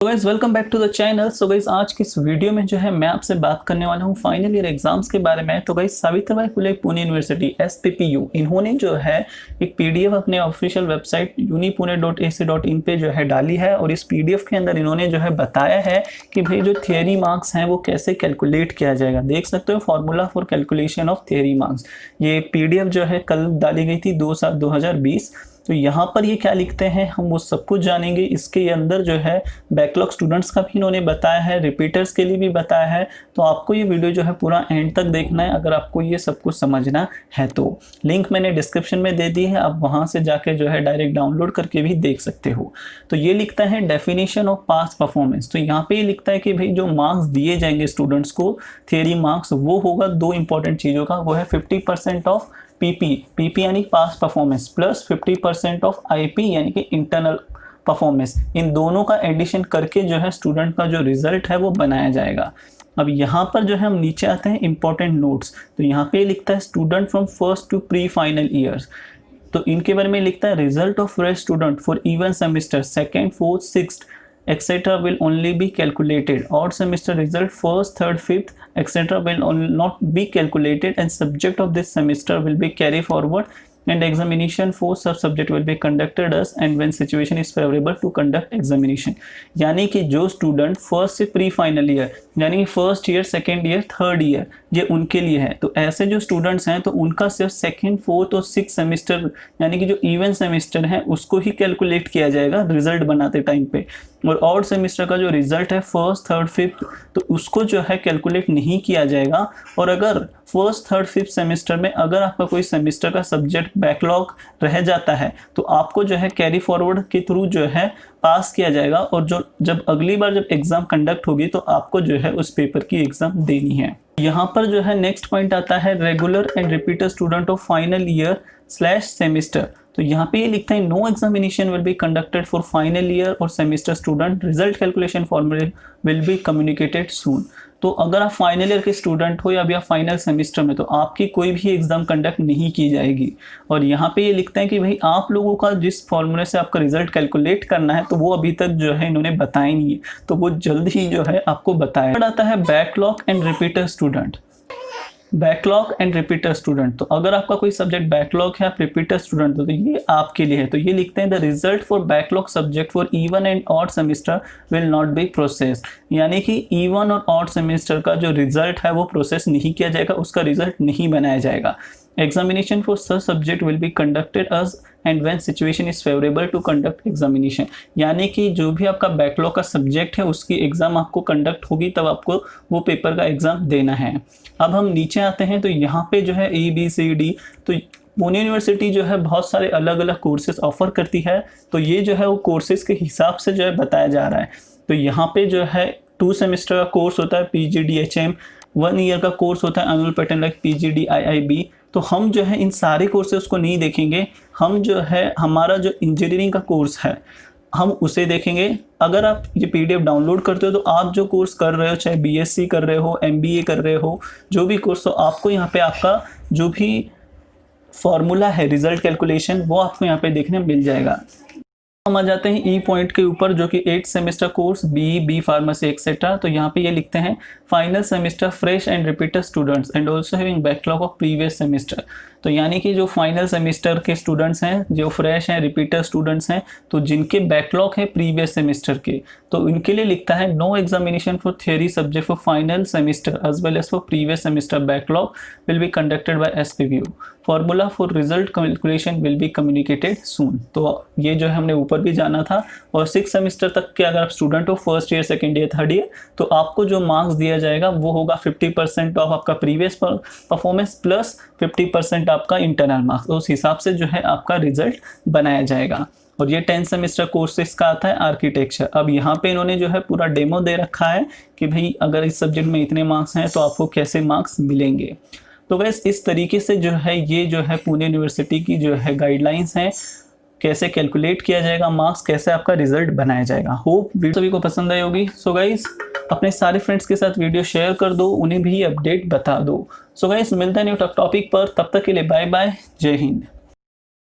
तो guys welcome back to the channel. So guys आज की इस वीडियो में जो है मैं आपसे बात करने वाला हूँ फाइनल ईयर एग्जाम्स के बारे में। तो guys Savitribai Phule Pune university SPPU इन्होंने जो है एक PDF अपने ऑफिशियल वेबसाइट unipune.ac.in पे जो है डाली है और इस PDF के अंदर इन्होंने जो है बताया है कि भाई जो थियरी मार्क्स हैं वो कैसे कैलकुलेट किया जाएगा। देख सकते हो formula for calculation of theory marks. ये PDF जो है कल डाली गई थी 2020। तो यहाँ पर ये क्या लिखते हैं हम वो सब कुछ जानेंगे। इसके अंदर जो है बैकलॉग स्टूडेंट्स का भी इन्होंने बताया है, रिपीटर्स के लिए भी बताया है। तो आपको ये वीडियो जो है पूरा एंड तक देखना है अगर आपको ये सब कुछ समझना है। तो लिंक मैंने डिस्क्रिप्शन में दे दी है, आप वहाँ से जाके जो है डायरेक्ट डाउनलोड करके भी देख सकते हो। तो ये लिखता है डेफिनेशन ऑफ पास परफॉर्मेंस। तो यहाँ पे ये लिखता है कि भाई जो मार्क्स दिए जाएंगे स्टूडेंट्स को थियरी मार्क्स वो होगा दो इंपॉर्टेंट चीज़ों का, वो है 50% ऑफ पीपी यानी पास परफॉर्मेंस प्लस 50% ऑफ IP यानी कि इंटरनल परफॉर्मेंस। इन दोनों का एडिशन करके जो है स्टूडेंट का जो रिजल्ट है वो बनाया जाएगा। अब यहाँ पर जो है हम नीचे आते हैं इंपॉर्टेंट नोट्स। तो यहाँ पे लिखता है student from first to pre final years. तो इनके बारे में लिखता है result of fresh student for even semester second fourth sixth etc. will only be calculated. Odd semester result first, third, fifth, etc. will not be calculated, and subject of this semester will be carried forward, and examination for sub subject will be conducted as and when situation is favorable to conduct examination. यानी कि जो student first से pre final year यानी कि first year, second year, third year ये उनके लिए है। तो ऐसे जो स्टूडेंट्स हैं तो उनका सिर्फ सेकेंड, फोर्थ और सिक्स सेमेस्टर यानी कि जो इवन सेमेस्टर है उसको ही कैलकुलेट किया जाएगा रिजल्ट बनाते टाइम पे। और ऑड सेमेस्टर का जो रिजल्ट है फर्स्ट, थर्ड, फिफ्थ तो उसको जो है कैलकुलेट नहीं किया जाएगा। और अगर फर्स्ट, थर्ड, फिफ्थ सेमेस्टर में अगर आपका कोई सेमेस्टर का सब्जेक्ट बैकलॉग रह जाता है तो आपको जो है कैरी फॉरवर्ड के थ्रू जो है पास किया जाएगा। और जो जब अगली बार जब एग्जाम कंडक्ट होगी तो आपको जो है उस पेपर की एग्जाम देनी है। यहाँ पर जो है नेक्स्ट पॉइंट आता है regular and repeater student of final year / semester. तो यहाँ पे ये लिखता है no examination will be conducted for final year और semester student, result calculation formula will be communicated soon. तो अगर आप फाइनल ईयर के स्टूडेंट हो या अभी आप फाइनल सेमेस्टर में तो आपकी कोई भी एग्जाम कंडक्ट नहीं की जाएगी। और यहाँ पे ये लिखते हैं कि भाई आप लोगों का जिस फॉर्मूले से आपका रिजल्ट कैलकुलेट करना है तो वो अभी तक जो है इन्होंने बताया नहीं है, तो वो जल्द ही जो है आपको बताया। आता है backlog and repeater student. Backlog and repeater student, तो अगर आपका कोई सब्जेक्ट बैकलॉग है, आप रिपीटर स्टूडेंट हो तो ये आपके लिए है। तो ये लिखते हैं the result for backlog subject for even and odd semester will not be process. यानी कि इवन और ऑड सेमेस्टर का जो रिजल्ट है वो प्रोसेस नहीं किया जाएगा, उसका रिजल्ट नहीं बनाया जाएगा। Examination for such subject will be conducted as and when situation is favourable to conduct examination. यानी कि जो भी आपका बैकलॉग का सब्जेक्ट है उसकी एग्जाम आपको कंडक्ट होगी तब आपको वो पेपर का एग्जाम देना है। अब हम नीचे आते हैं तो यहाँ पे जो है ABCD, तो पुणे यूनिवर्सिटी जो है बहुत सारे अलग अलग कोर्सेज ऑफर करती है। तो ये जो है वो कोर्सेज के हिसाब से जो है बताया जा रहा है। तो यहाँ पे जो है 2 सेमेस्टर का कोर्स होता है PGDHM, 1 ईयर का कोर्स होता है एनुअल पैटर्न लाइक PGDIIB। तो हम जो है इन सारे कोर्सेज को नहीं देखेंगे, हम जो है हमारा जो इंजीनियरिंग का कोर्स है हम उसे देखेंगे। अगर आप ये PDF डाउनलोड करते हो तो आप जो कोर्स कर रहे हो, चाहे BSc कर रहे हो, MBA कर रहे हो, जो भी कोर्स हो, आपको यहाँ पे आपका जो भी फॉर्मूला है रिजल्ट कैलकुलेशन वो आपको यहाँ पे देखने मिल जाएगा। हम आ जाते हैं E पॉइंट के ऊपर जो कि 8 semester course B pharmacy etcetera. तो यहाँ पे ये लिखते हैं final semester fresh and repeater students and also having backlog of previous semester. तो यानी कि जो फाइनल सेमेस्टर के स्टूडेंट्स हैं, जो फ्रेश हैं, रिपीटर स्टूडेंट्स हैं, तो जिनके बैकलॉग है प्रीवियस सेमेस्टर के, तो इनके लिए लिखता है no examination for theory subject for final semester as well as for previous semester backlog will be conducted by SPPU। Formula for result calculation will be communicated soon. तो ये जो है हमने ऊपर भी जाना था। और 6 सेमेस्टर तक के अगर आप स्टूडेंट हो, first year, second year, third year, तो आपको जो मार्क्स दिया जाएगा वो होगा 50% ऑफ आपका प्रीवियस परफॉर्मेंस प्लस 50% आपका इंटरनल मार्क्स। उस हिसाब से जो है आपका रिजल्ट बनाया जाएगा। और ये 10 सेमेस्टर कोर्सेज का आता है आर्किटेक्चर। अब यहाँ पे इन्होंने जो है पूरा डेमो दे रखा है कि भाई अगर इस सब्जेक्ट में इतने मार्क्स हैं तो आपको कैसे मार्क्स मिलेंगे। तो वैसे इस तरीके से जो है ये जो है पुणे यूनिवर्सिटी की जो है गाइडलाइंस हैं, कैसे कैलकुलेट किया जाएगा मार्क्स, कैसे आपका रिजल्ट बनाया जाएगा। होप वीडियो सभी को पसंद आई होगी। सो गाइस अपने सारे फ्रेंड्स के साथ वीडियो शेयर कर दो, उन्हें भी अपडेट बता दो। सो गाइस मिलते हैं न्यू टॉपिक पर, तब तक के लिए बाय बाय, जय हिंद।